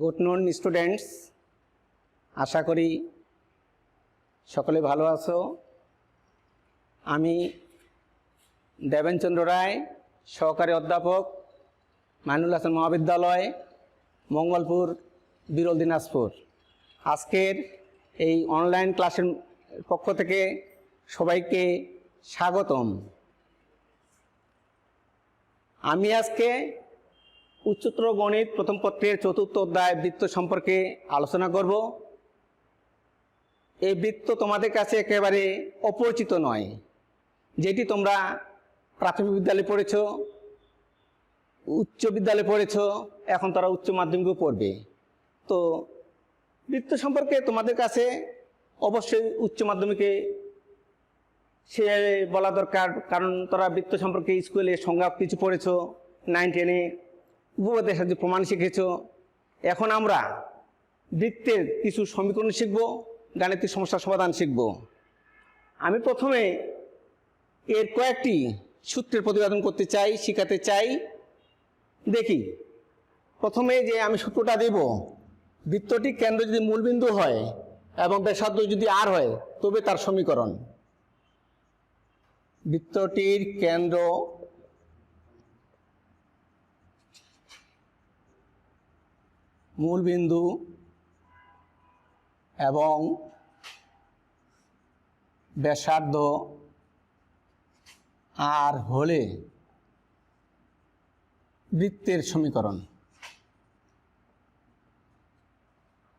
Good নুন students, আশা করি সকলে ভালো আছো। আমি দেবেনচন্দ্র রায়, সহকারী অধ্যাপক, মাইনুল হাসান মহাবিদ্যালয়, মঙ্গলপুর, বিরল, দিনাজপুর। আজকের এই অনলাইন ক্লাসের পক্ষ থেকে সবাইকে স্বাগতম। আমি আজকে উচ্চতর গণিত প্রথম পত্রের চতুর্থ অধ্যায় বৃত্ত সম্পর্কে আলোচনা করব। এই বৃত্ত তোমাদের কাছে একেবারে অপরিচিত নয়, যেটি তোমরা প্রাথমিক বিদ্যালয়ে পড়েছ, উচ্চ বিদ্যালয়ে পড়েছ, এখন তারা উচ্চ মাধ্যমিকও পড়বে। তো বৃত্ত সম্পর্কে তোমাদের কাছে অবশ্যই উচ্চ মাধ্যমিকে সে বলা দরকার, কারণ তারা বৃত্ত সম্পর্কে স্কুলে সংজ্ঞা কিছু পড়েছ, 9, 10-এ উপপাদ্যের সাহায্যে প্রমাণ শিখেছ। এখন আমরা বৃত্তের কিছু সমীকরণ শিখব, গাণিতিক সমস্যার সমাধান শিখব। আমি প্রথমে এর কয়েকটি সূত্রের প্রতিপাদন করতে চাই, শিখাতে চাই। দেখি প্রথমে যে আমি সূত্রটা দেব, বৃত্তটি কেন্দ্র যদি মূলবিন্দু হয় এবং ব্যাসার্ধ যদি আর হয় তবে তার সমীকরণ। বৃত্তটির কেন্দ্র মূলবিন্দু এবং ব্যাসার্ধ আর হলে বৃত্তের সমীকরণ।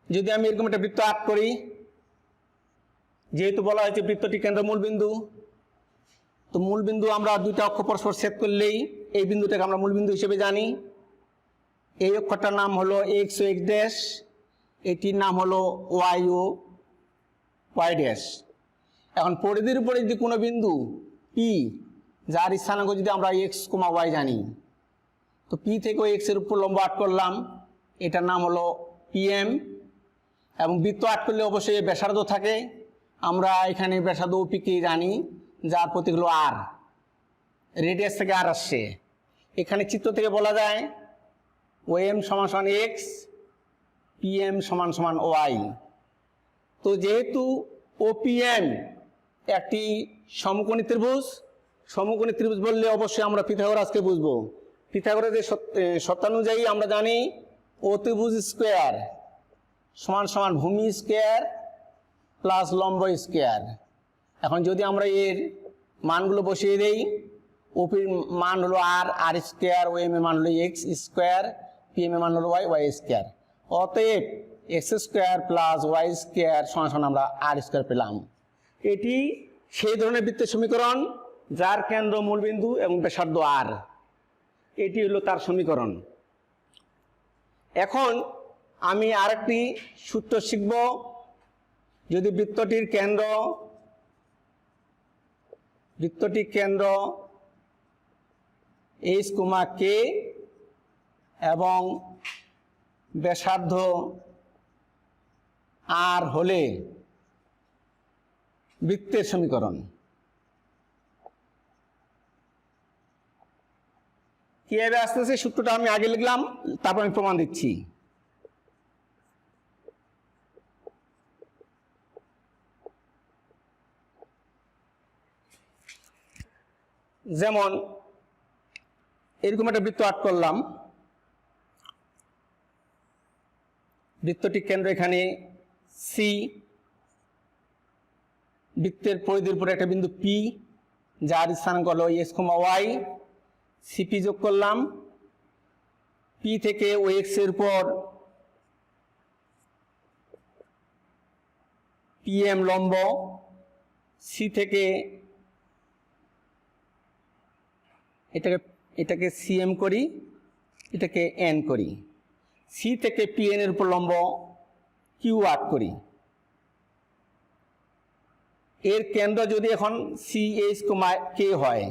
যদি আমি এরকম একটা বৃত্ত আঁক করি, যেহেতু বলা হয়েছে বৃত্তটি কেন্দ্র মূলবিন্দু, তো মূলবিন্দু আমরা দুইটা অক্ষ পরস্পর ছেদ করলেই এই বিন্দুটাকে আমরা মূলবিন্দু হিসেবে জানি। এই অক্ষটার নাম হলো এক্স ও এক্স ড্যাশ, এটির নাম হলো ওয়াই ও ওয়াই ড্যাশ। এখন পরিধির উপরে যদি কোনো বিন্দু পি, যার স্থানাঙ্ক যদি আমরা এক্স, ওয়াই জানি, তো পি থেকে এক্সের উপর লম্ব আট করলাম, এটার নাম হলো পিএম। এবং বৃত্ত আট করলে অবশ্যই ব্যাসার্ধ থাকে, আমরা এখানে ব্যাসার্ধ ওপিকে জানি, যার প্রতীক হলো আর, রেডিয়াস থেকে আর আসছে। এখানে চিত্র থেকে বলা যায় ওএম সমান এক্স, পিএম সমান ওয়াই। তো যেহেতু ওপিএম একটি সমকোণী ত্রিভুজ, সমকোণী ত্রিভুজ বললে অবশ্যই আমরা পিথাগোরাসকে বুঝবো। পিথাগোরাসের সত্যানুযায়ী আমরা জানি অতিভুজ স্কোয়ার সমান ভূমি স্কোয়ার প্লাস লম্ব স্কোয়ার। এখন যদি আমরা এর মানগুলো বসিয়ে দেই, ওপির মান হলো আর স্কোয়ার, ওএম এর মান হলো এক্স স্কোয়ার, পিএম এর মান হলো ওয়াই স্কোয়ার। অতএব X square plus Y square সমান আমরা আর স্কোয়ার পেলাম। এটি সেই ধরনের বৃত্তের সমীকরণ যার কেন্দ্র মূলবিন্দু এবং ব্যাসার্ধ আর, এটি হলো তার সমীকরণ। এখন আমি আরেকটি সূত্র শিখব। যদি বৃত্তটির কেন্দ্র এইচ, কে এবং ব্যাসার্ধ আর হলে বৃত্তের সমীকরণ। কিভাবে আসতেছে সূত্রটা আমি আগে লিখলাম, তারপর আমি প্রমাণ দিচ্ছি। যেমন এরকম একটা বৃত্ত আট করলাম, বৃত্তটির কেন্দ্র এখানে সি, বৃত্তের পরিধির উপরে একটা বিন্দু পি, যার স্থানাঙ্ক হলো এক্স, ওয়াই। সিপি যোগ করলাম, পি থেকে ও এক্স এর উপর পিএম লম্ব, সি থেকে এটাকে সিএম করি, এটাকে এন করি, সি থেকে পিএন এর উপর লম্ব কিউ আট করি। এর কেন্দ্র যদি এখন সি এইচ, কে হয়,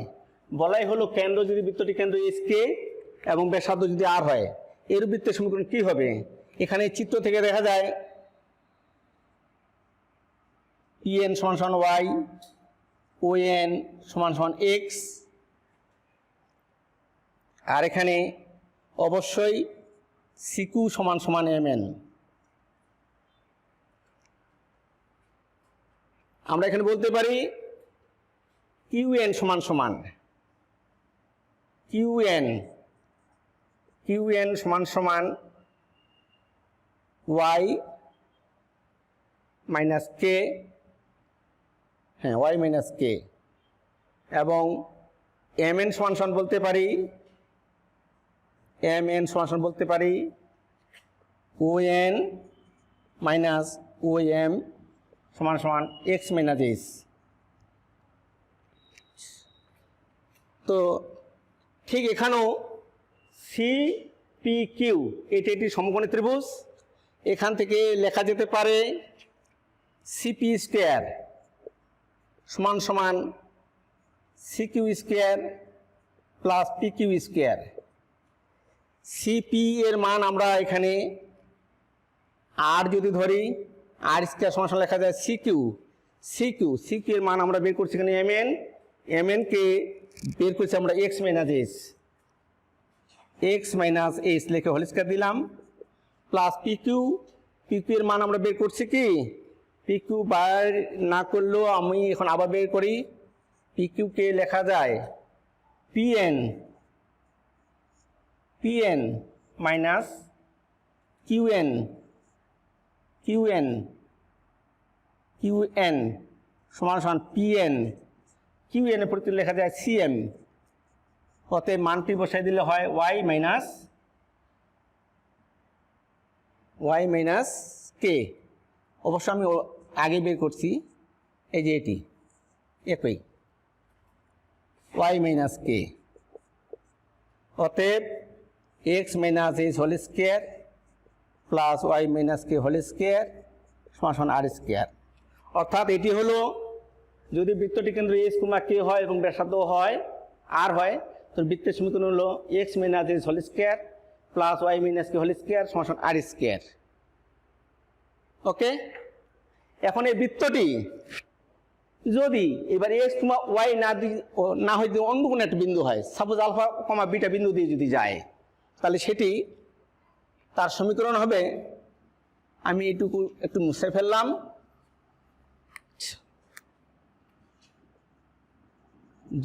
বলাই হলো কেন্দ্র যদি বৃত্তটি কেন্দ্র এইচ কে এবং ব্যাসার্ধ যদি আর হয়, এর বৃত্তের সমীকরণ কি হবে? এখানে চিত্র থেকে দেখা যায় পিএন সমান ওয়াই, ওএন সমান এক্স, আর এখানে অবশ্যই সিকিউ সমান সমান mn। আমরা এখানে বলতে পারি qn সমান সমান qn সমান সমান y মাইনাস k, হ্যাঁ y মাইনাস k, এবং mn সমান সমান বলতে পারি on মাইনাস om সমান সমান x মাইনাস h। তো ঠিক এখানেও CPQ এটি একটি সমকোণী ত্রিভুজ। এখান থেকে লেখা যেতে পারে CP স্কয়ার সমান সমান CQ square plus PQ square. CP এর মান আমরা এখানে আর যদি ধরি আর স্কয়ার সমান সমান লেখা যায় CQ এর মান আমরা বের করছি এখানে mn কে বের করছি আমরা x মাইনাস h লিখে হোল স্কয়ার দিলাম, প্লাস PQ এর মান আমরা বের করছি কি PQ বার না করলেও আমি এখন আবার বের করি। PQ কে লেখা যায় PN মাইনাস QN সমান সমান PN। QN এর প্রতি লেখা যায় CM। অতএব মানটি বসাই দিলে হয় y মাইনাস k। অবশ্য আমি আগে বের করছি, এই যে এটি একই y মাইনাস k। অতএব x minus h whole square plus y minus k whole square সমান সমান r স্কয়ার। অর্থাৎ এটি হলো যদি বৃত্তটি কেন্দ্র h, k হয় এবং ব্যাসার্ধ হয় r হয়, তো বৃত্তের সমীকরণ হলো x minus h whole square plus y minus k whole square সমান সমান r স্কয়ার। ওকে, এখন এই বৃত্তটি যদি এবার x, y না হয় যদি অন্য কোনো একটা বিন্দু হয়, সাপোজ আলফা কমা বিটা বিন্দু দিয়ে যদি যায়, তাহলে সেটি তার সমীকরণ হবে, আমি এইটুকু একটু মুছে ফেললাম,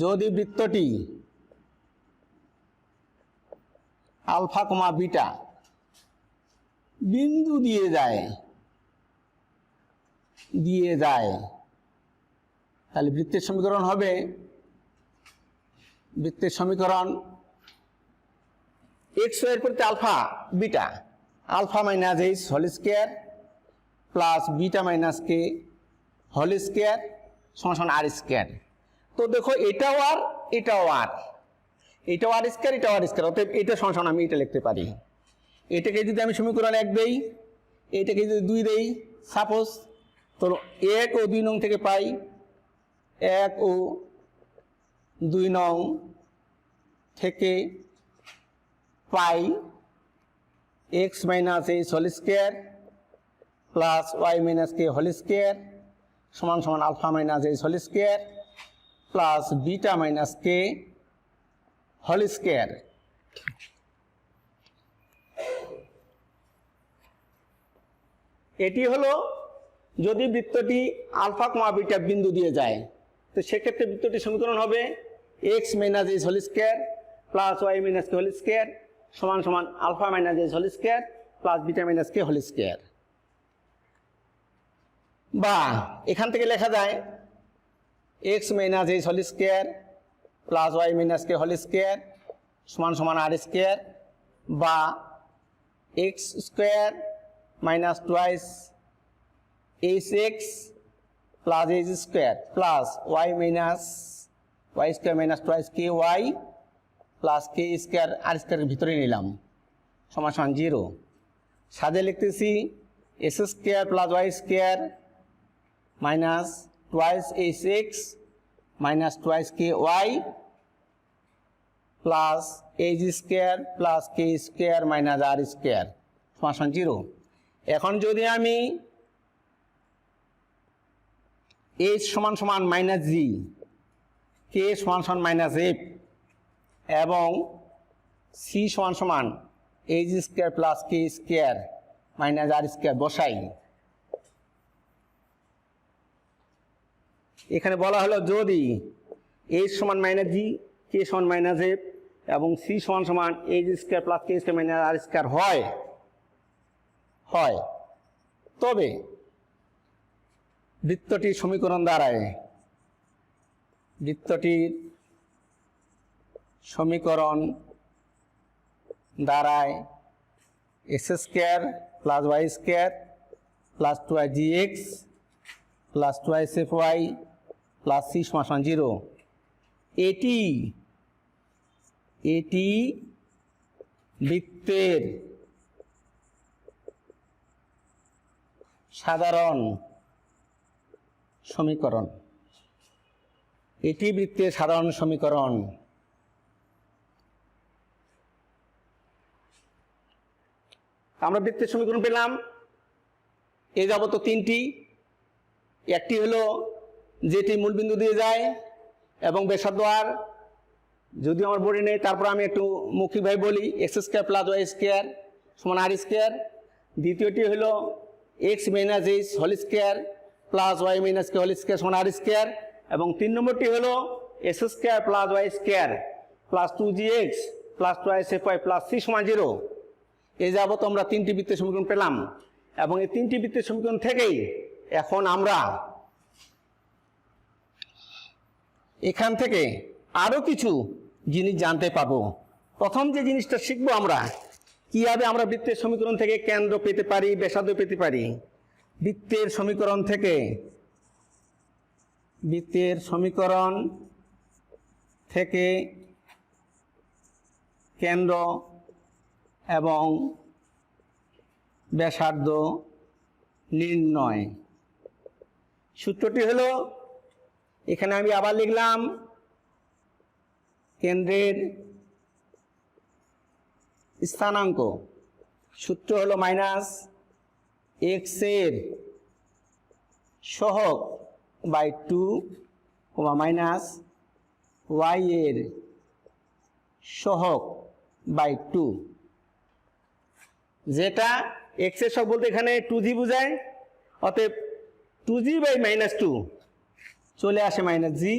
যদি বৃত্তটি আলফা কমা বিটা বিন্দু দিয়ে যায় তাহলে বৃত্তের সমীকরণ হবে, x এর প্রতি alpha minus h whole square plus beta minus k whole square সমান সমান r স্কয়ার। তো দেখো এটাও আর স্কয়ার, অতএব এটা সমান সমান আমি এটা লিখতে পারি। এটাকে যদি আমি সমীকরণ 1 দেই, এটাকে যদি 2 দেই, সাপোজ, তো 1 ও 2 নং থেকে পাই 1 ও 2 নং থেকে পাই x minus h whole square plus y minus k whole square সমান সমান alpha minus h whole square plus beta minus k whole square. এটি হলো যদি বৃত্তটি আলফা কমা বিটা বিন্দু দিয়ে যায়, তো সেক্ষেত্রে বৃত্তটির সমীকরণ হবে x minus h whole square plus y minus k whole square সমান সমান alpha minus h whole square plus beta minus k whole square. বা এখান থেকে লেখা যায় x minus h whole square plus y minus k whole square সমান সমান r square, বা x square minus twice hx plus h square plus y square minus twice ky plus k square r স্কয়ারের ভিতরে নিলাম সমান সমান 0। সাথে লিখতেছি s square plus y square minus twice hx minus twice ky plus h square plus k square minus r square সমান সমান 0। এখন যদি আমি h সমান সমান মাইনাস g, k সমান সমান মাইনাস f এবং c সমান সমান এইচ স্কোয়ার প্লাস কে স্কোয়ার মাইনাস আর স্কোয়ার বসাই। এখানে বলা হলো যদি এইচ সমান মাইনাস জি, কে সমান মাইনাস এফ এবং সি সমান সমান এইচ স্কোয়ার প্লাস কে স্কোয়ার মাইনাস আর স্কোয়ার হয় তবে বৃত্তটির সমীকরণ দাঁড়ায় X square plus Y square plus 2gx plus 2fyy plus C সমান 0। এটি বৃত্তের সাধারণ সমীকরণ। আমরা বৃত্তের সমীকরণ পেলাম। এ যাবত তিনটি। একটি হলো যেটি মূলবিন্দু দিয়ে যায় এবং ব্যাসার্ধ আর, যদি আমার বডি নেই তারপর আমি একটু মৌখিকভাবে বলি x square plus Y square সমান আর স্কোয়ার। দ্বিতীয়টি হলো x minus h whole square plus y minus k whole square সমান আর স্কোয়ার। এবং 3 নম্বরটি হলো x square plus Y square plus 2gx plus 2fyy plus C সমান 0। এই যাবত আমরা 3টি বৃত্তের সমীকরণ পেলাম এবং এই 3টি বৃত্তের সমীকরণ থেকেই এখন আমরা এখান থেকে আরো কিছু জিনিস জানতে পাবো। প্রথম যে জিনিসটা শিখবো আমরা কিভাবে আমরা বৃত্তের সমীকরণ থেকে কেন্দ্র পেতে পারি, ব্যাসার্ধ পেতে পারি। বৃত্তের সমীকরণ থেকে কেন্দ্র এবং ব্যাসার্ধ নির্ণয়। সূত্রটি হলো, এখানে আমি আবার লিখলাম, কেন্দ্রের স্থানাঙ্ক সূত্র হলো মাইনাস এক্স এর সহগ বাই 2 মাইনাস ওয়াই এর সহগ বাই 2, যেটা এক্স এর সহগ বলতে এখানে 2g বোঝায়। অতএব 2g বাই মাইনাস 2 চলে আসে মাইনাস জি।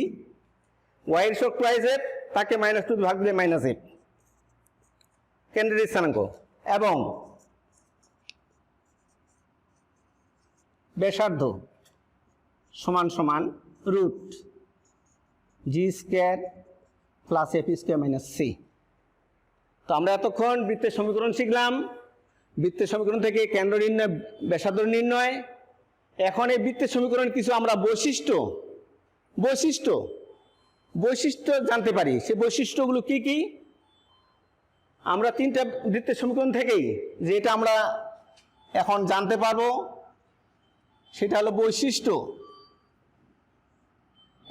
ওয়াই এর সহগ 2f, তাকে মাইনাস 2 ভাগ দিলে মাইনাস এফ কেন্দ্রের স্থানাঙ্ক। এবং ব্যাসার্ধ সমান সমান root g square plus f square minus c. তো আমরা এতক্ষণ বৃত্তের সমীকরণ শিখলাম। বৃত্তের সমীকরণ থেকে কেন্দ্র নির্ণয়, ব্যাসার্ধ নির্ণয়। এখন এই বৃত্তের সমীকরণ কিছু আমরা বৈশিষ্ট্য জানতে পারি। সে বৈশিষ্ট্যগুলো কি কি? আমরা 3টা বৃত্তের সমীকরণ থেকেই যেটা আমরা এখন জানতে পারবো সেটা হলো বৈশিষ্ট্য।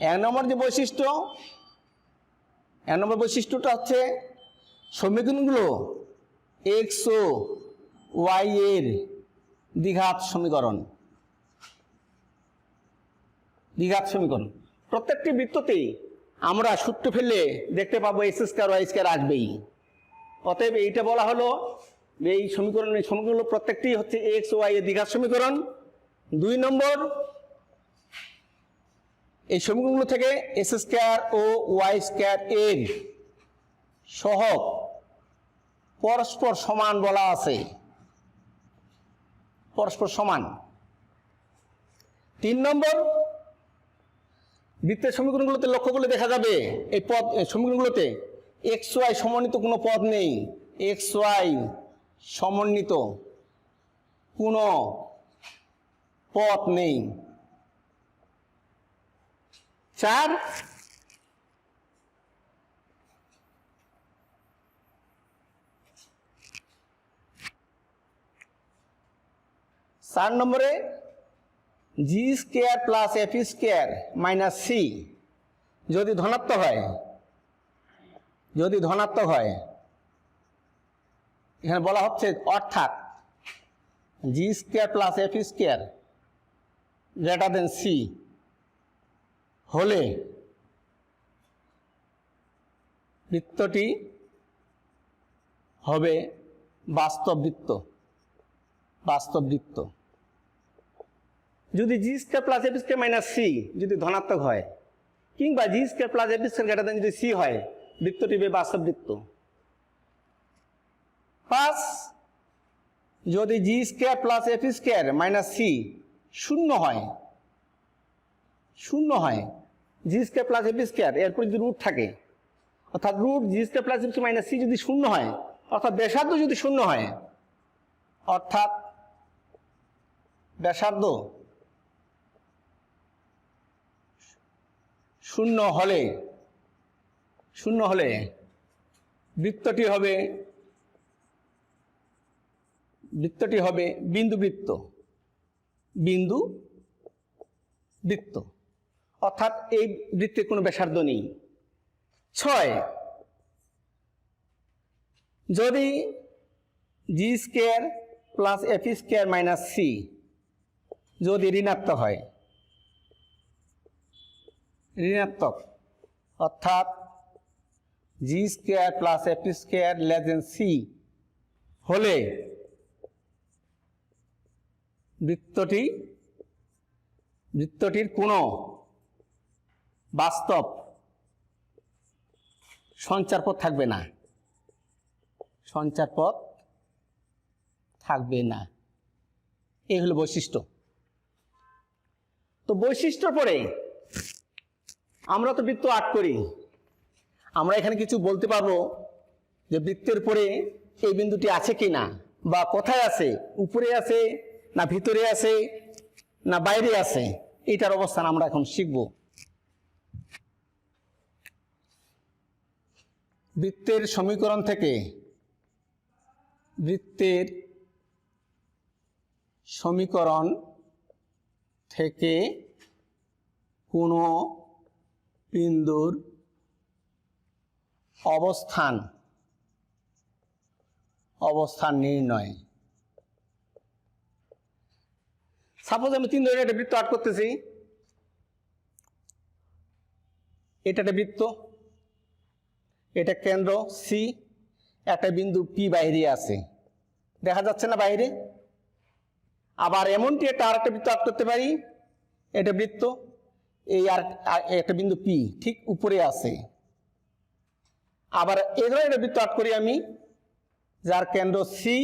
1 নম্বর যে বৈশিষ্ট্য, 1 নম্বর বৈশিষ্ট্যটা হচ্ছে সমীকরণগুলো এক্স ও ওয়াই এর দ্বিঘাত সমীকরণ। প্রত্যেকটি বৃত্ততেই আমরা সূত্র ফেললে দেখতে পাবো এক্স স্কোয়ার ওয়াই স্কোয়ার আসবেই। অতএব এইটা বলা হলো এই সমীকরণগুলো প্রত্যেকটি হচ্ছে এক্স ওয়াই এর দ্বিঘাত সমীকরণ। 2 নম্বর, এই সমীকরণগুলো থেকে এক্স স্কোয়ার ও ওয়াই স্কোয়ার এর সহগ পরস্পর সমান বলা আছে, পরস্পর সমান। 3 নম্বর, বৃত্তের সমীকরণগুলোতে লক্ষ্য করলে দেখা যাবে এই সমীকরণগুলোতে এক্স ওয়াই সমন্বিত কোনো পদ নেই। এক্স ওয়াই সমন্বিত কোনো পদ নেই। 4, নম্বরে g square plus f square minus c যদি ধনাত্মক হয়, এখানে বলা হচ্ছে অর্থাৎ g square plus f square greater than c হলে বৃত্তটি হবে বাস্তব বৃত্ত, বাস্তব বৃত্ত। যদি g square plus f square minus c যদি ধনাত্মক হয়, কিংবা g square plus f square greater than যদি সি হয়, বৃত্তটি হবে বাস্তব বৃত্ত। প্লাস যদি g square plus f square minus c শূন্য হয়, শূন্য হয়, g square plus f square এরপর যদি রুট থাকে, অর্থাৎ root g square plus f square minus c যদি শূন্য হয়, অর্থাৎ ব্যাসার্ধ যদি শূন্য হয়, অর্থাৎ ব্যাসার্ধ শূন্য হলে, শূন্য হলে বৃত্তটি হবে, বৃত্তটি হবে বিন্দু বৃত্ত, বিন্দু বৃত্ত, অর্থাৎ এই বৃত্তের কোনো ব্যাসার্ধ নেই। 6 যদি g square plus f square minus c যদি ঋণাত্মক হয়, ঋণাত্মক, অর্থাৎ g square plus f square less than c হলে বৃত্তটির কোনো বাস্তব সঞ্চারপথ থাকবে না, সঞ্চারপথ থাকবে না। এই হলো বৈশিষ্ট্য। তো বৈশিষ্ট্য পরে আমরা তো বৃত্ত আঁক করি, আমরা এখানে কিছু বলতে পারবো যে বৃত্তের পরে এই বিন্দুটি আছে কি না, বা কোথায় আছে, উপরে আছে না ভিতরে আছে না বাইরে আছে, এইটার অবস্থান আমরা এখন শিখব। বৃত্তের সমীকরণ থেকে, বৃত্তের সমীকরণ থেকে কোনো বিন্দুর অবস্থান, অবস্থান নির্ণয়। সাপোজ আমি 3 ধরনের একটা বৃত্ত আঁক করতেছি, এটা একটা বৃত্ত, এটা কেন্দ্র সি, একটা বিন্দু পি বাইরে আছে, দেখা যাচ্ছে না বাইরে। আবার এমনটি একটা আরেকটা বৃত্ত আঁক করতে পারি, এটা বৃত্ত, এই আর একটা বিন্দু পি ঠিক উপরে আছে। আবার এই ধরনের একটা বৃত্ত আঁক করি আমি, যার কেন্দ্র সি,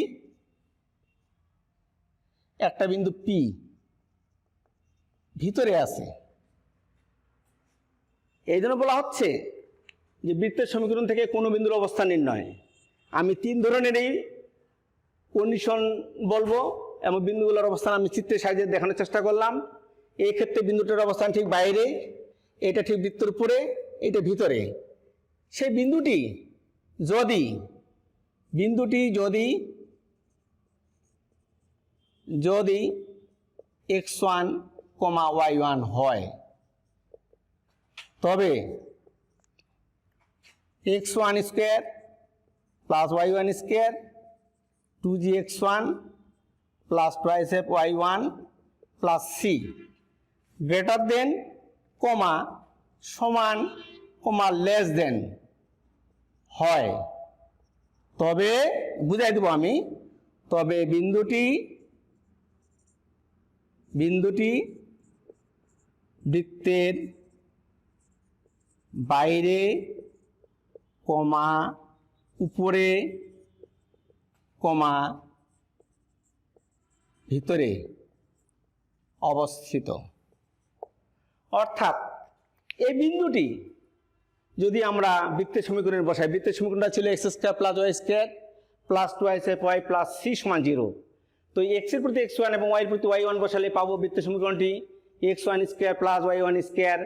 একটা বিন্দু পি ভিতরে আছে। এই জন্য বলা হচ্ছে যে বৃত্তের সমীকরণ থেকে কোনো বিন্দুর অবস্থান নির্ণয়। আমি 3 ধরনেরই কন্ডিশন বলবো এবং বিন্দুগুলোর অবস্থান আমি চিত্রের সাহায্যে দেখানোর চেষ্টা করলাম। এই ক্ষেত্রে বিন্দুটার অবস্থান ঠিক বাইরে, এটা ঠিক বৃত্তের উপরে, এটা ভিতরে। সেই বিন্দুটি যদি যদি x1, y1 হয়, তবে x1 square plus y1 square 2gx1 plus twice F y1 plus c greater than, কমা, সমান, কমা, লেস দেন হয়, তবে বুঝাই দেব আমি, তবে বিন্দুটি বৃত্তের বাইরে, কমা, উপরে, কমা, ভিতরে অবস্থিত। অর্থাৎ এই বিন্দুটি যদি আমরা বৃত্তের সমীকরণে বসাই, বৃত্তের সমীকরণটা ছিল X square plus Y square plus twice F Y plus C সমান 0। তো এক্স এর প্রতি x1 এবং y এর প্রতি y1 বসালে পাবো বৃত্তের সমীকরণটি x1 square plus y1 square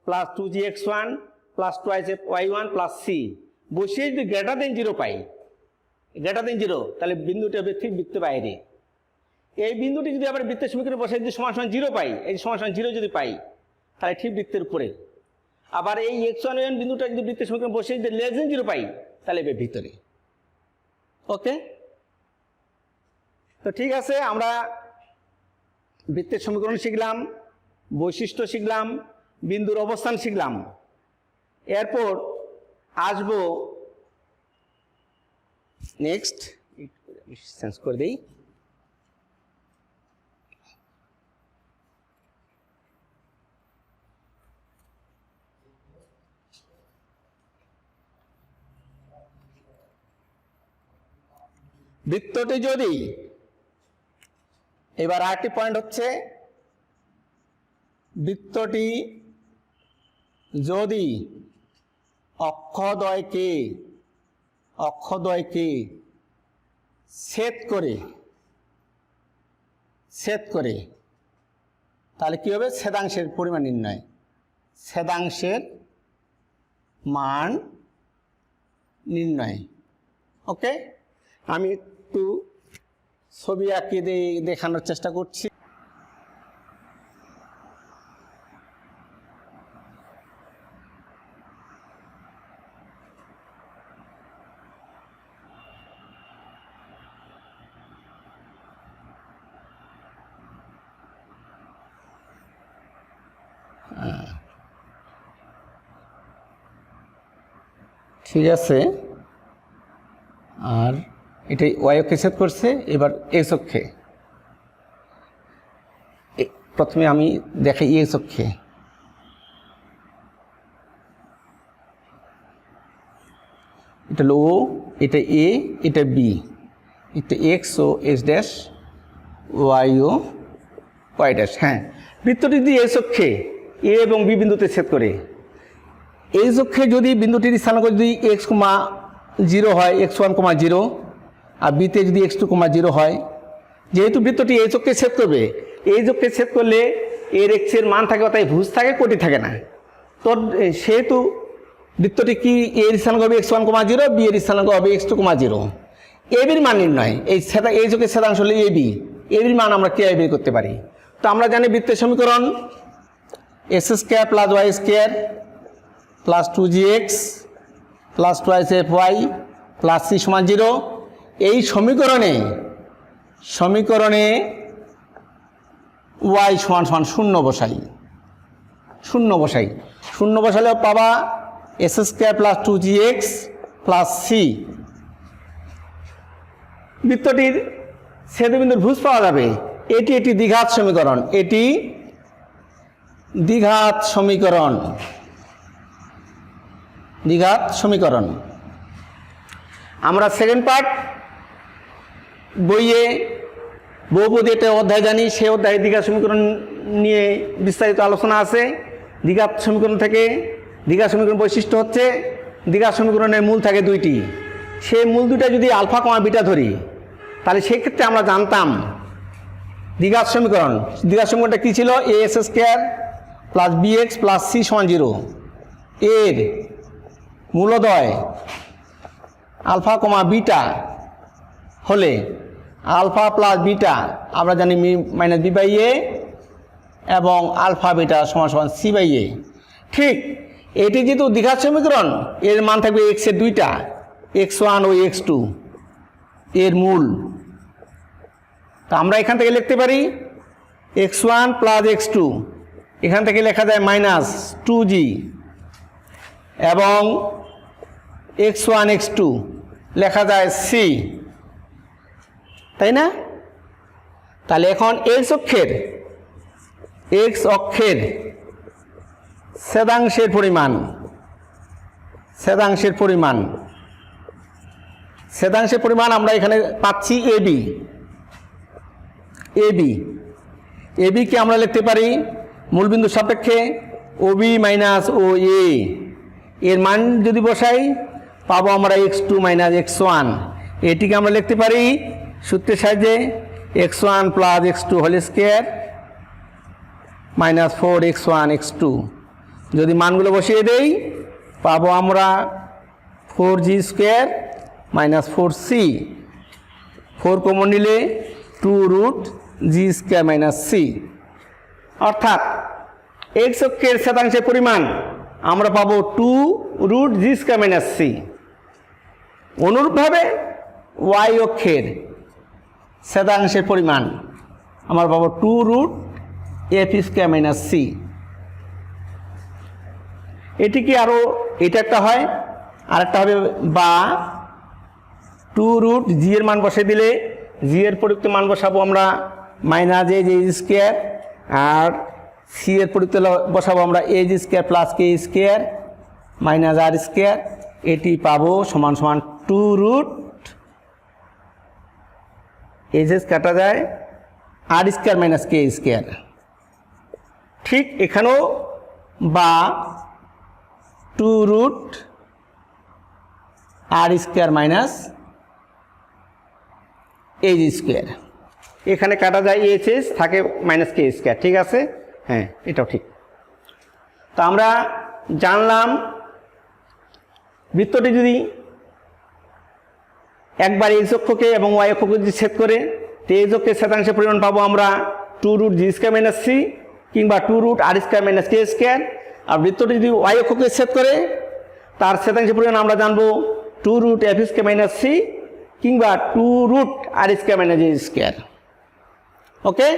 plus 2gx1 plus twice F y1 plus C. বসিয়ে যদি গ্রেটার দেন 0 পাই, গ্রেটার দেন 0, তাহলে বিন্দুটি হবে ঠিক বৃত্তের বাইরে। এই বিন্দুটি যদি আবার বৃত্তের সমীকরণে বসাই যদি সমান সমান 0 পাই, এই সমান সমান 0 যদি পাই, তাহলে ঠিক বৃত্তের উপরে। আবার এই x1 y1 বিন্দুটা যদি বৃত্তের সমীকরণে বসিয়ে যদি লেস দেন 0 পাই, তাহলে হবে ভিতরে। ওকে, তো ঠিক আছে, আমরা বৃত্তের সমীকরণ শিখলাম, বৈশিষ্ট্য শিখলাম, বিন্দুর অবস্থান শিখলাম। এরপর আসবো নেক্সট চেঞ্জ করে দিই। বৃত্তটি যদি, এবার আরেকটি পয়েন্ট হচ্ছে, বৃত্তটি যদি অক্ষদ্বয়কে ছেদ করে তাহলে কি হবে? ছেদাংশের পরিমাণ নির্ণয়, ছেদাংশের মান নির্ণয়। ওকে, আমি একটু ছবি আঁকি দেখানোর চেষ্টা করছি। ঠিক আছে, আর এটাই ওয়াই অক্ষে ছেদ করছে। এবার এক্স অক্ষে, প্রথমে আমি দেখাই এক্স অক্ষে। এটা হলো ও, এটা এ, এটা বি, এটা এক্স ও এক্স ড্যাশ, ওয়াই ও ওয়াই ড্যাশ। হ্যাঁ, বৃত্তটি যদি এক্স অক্ষে এ এবং বি বিন্দুতে ছেদ করে, এক্স অক্ষে যদি বিন্দুটির স্থানাঙ্ক যদি x,0 হয়, x1,0, আর বিতে যদি x2,0 হয়, যেহেতু বৃত্তটি এই অক্ষে ছেদ করবে, এই অক্ষে ছেদ করলে এর এক্সের মান থাকে, তাই ভুজ থাকে, কোটি থাকে না। তো সেহেতু বৃত্তটি কি, এর স্থানাঙ্ক হবে x1,0, বি এর স্থানাঙ্ক হবে x2,0। এবির মান নির্ণয়, এই অক্ষের ছেদাংশ হলে এবির মান আমরা কীভাবে বের করতে পারি? তো আমরা জানি বৃত্তের সমীকরণ x² + y² plus 2gx plus 2fy plus c = 0। এই সমীকরণে y = 0 বসাই, 0 বসালে পাবা x² plus 2gx plus c। বৃত্তটির ছেদবিন্দুর ভুজ পাওয়া যাবে। এটি একটি দ্বিঘাত সমীকরণ, এটি দ্বিঘাত সমীকরণ। আমরা সেকেন্ড পার্ট বইয়ে বহুপদী একটা অধ্যায় জানি, সে অধ্যায়ে দ্বিঘাত সমীকরণ নিয়ে বিস্তারিত আলোচনা আছে। দ্বিঘাত সমীকরণ থেকে দ্বিঘাত সমীকরণ বৈশিষ্ট্য হচ্ছে, দ্বিঘাত সমীকরণের মূল থাকে দুইটি, সেই মূল দুইটা যদি আলফা কমা বিটা ধরি, তাহলে সেক্ষেত্রে আমরা জানতাম দ্বিঘাত সমীকরণটা কী ছিল? ax² plus bx plus c = 0। এর মূলদ্বয় আলফা কমা বিটা হলে আলফা প্লাস বিটা আমরা জানি মাইনাস b/a এবং আলফা বিটা সমান c/a। ঠিক এটি যেহেতু দ্বিঘাত সমীকরণ, এর মান থাকবে x এর দুইটা, x1 ও x2 এর মূল। তা আমরা এখান থেকে লিখতে পারি x1 প্লাস x2, এখান থেকে লেখা যায় -2g, এবং x1 x2 লেখা যায় c, তাই না? তাহলে এখন x অক্ষের ছেদাংশের পরিমাণ আমরা এখানে পাচ্ছি ab কে আমরা লিখতে পারি মূলবিন্দুর সাপেক্ষে OB মাইনাস OA। এর মান যদি বসাই পাবো আমরা x2 মাইনাস x1। এটিকে আমরা লিখতে পারি সূত্রের সাহায্যে x1 plus x2 whole square minus 4x1 x2। যদি মানগুলো বসিয়ে দেই পাবো আমরা 4g² মাইনাস 4c, 4 কমন নিলে 2√g² মাইনাস c। অর্থাৎ x অক্ষের ছেদাংশের পরিমাণ আমরা পাবো 2√g² মাইনাস c। অনুরূপভাবে y অক্ষের ছেদাংশের পরিমাণ আমরা পাবো 2√f² মাইনাস c। এটি কি আরও এটা একটা হয়, আরেকটা হবে বা টু রুট জি এর মান বসে দিলে জি এর পরিবর্তে মান বসাবো আমরা মাইনাস এজ স্কোয়ার, আর সি এর পরিবর্তে বসাবো আমরা এজ স্কোয়ার প্লাস কে স্কোয়ার মাইনাস আর স্কোয়ার। এটি পাবো সমান সমান টু রুট এজ কাটা যায় আর স্কোয়ার মাইনাস কে স্কোয়ার। ঠিক এখানেও বা two root R square minus H square, এখানে কাটা যায় এইচ এস থাকে মাইনাস কে স্কোয়ার। ঠিক আছে, হ্যাঁ এটাও ঠিক। তো আমরা জানলাম বৃত্তটি যদি একবার এক্স অক্ষকে এবং ওয়াই অক্ষকে যদি ছেদ করে, তো এক্স অক্ষের ছেদাংশের পরিমাণ পাবো আমরা two root g square minus C কিংবা two root R square minus কে স্কোয়ার। আর বৃত্তটি যদি ওয়াই অক্ষকে ছেদ করে, তার ছেদাংশের পরিমাণ আমরা জানবো two root F square minus C কিংবা two root R square minus A square. Okay,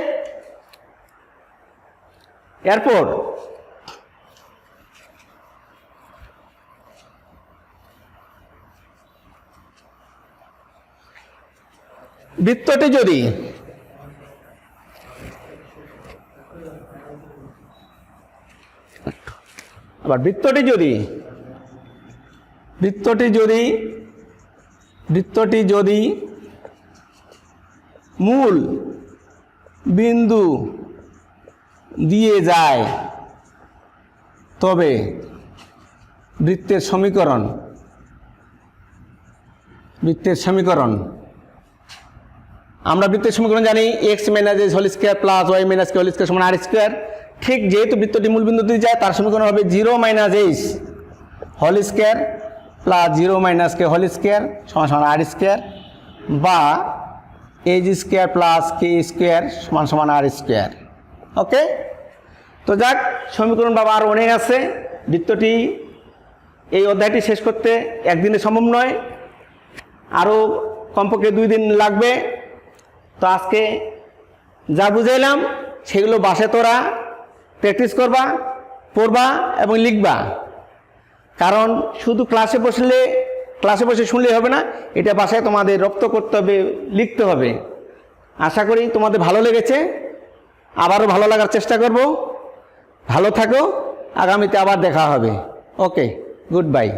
এরপর বৃত্তটি যদি আবার বৃত্তটি যদি মূল বিন্দু দিয়ে যায়, তবে বৃত্তের সমীকরণ আমরা বৃত্তের সমীকরণ জানি x minus s whole square plus y minus k whole square সমান আর স্কোয়ার। ঠিক যেহেতু বৃত্তটি মূল বিন্দু দিয়ে যায়, তার সমীকরণ হবে zero minus h whole square plus zero minus k whole square সমান সমান আর স্কোয়ার, বা এইচ স্কোয়ার প্লাস কে স্কোয়ার সমান সমান আর স্কোয়ার। ওকে, তো যাক, সমীকরণ বাবা আর অনেক আছে। বৃত্তটি এই অধ্যায়টি শেষ করতে একদিনে সম্ভব নয়, আরও কমপক্ষে 2 দিন লাগবে। তো আজকে যা বুঝাইলাম সেগুলো বাসে তোরা প্র্যাকটিস করবা, পড়বা এবং লিখবা। কারণ শুধু ক্লাসে বসে শুনলেই হবে না, এটা বাসায় তোমাদের রপ্ত করতে হবে, লিখতে হবে। আশা করি তোমাদের ভালো লেগেছে, আবারও ভালো লাগার চেষ্টা করব। ভালো থাকো, আগামীতে আবার দেখা হবে। ওকে, গুড বাই।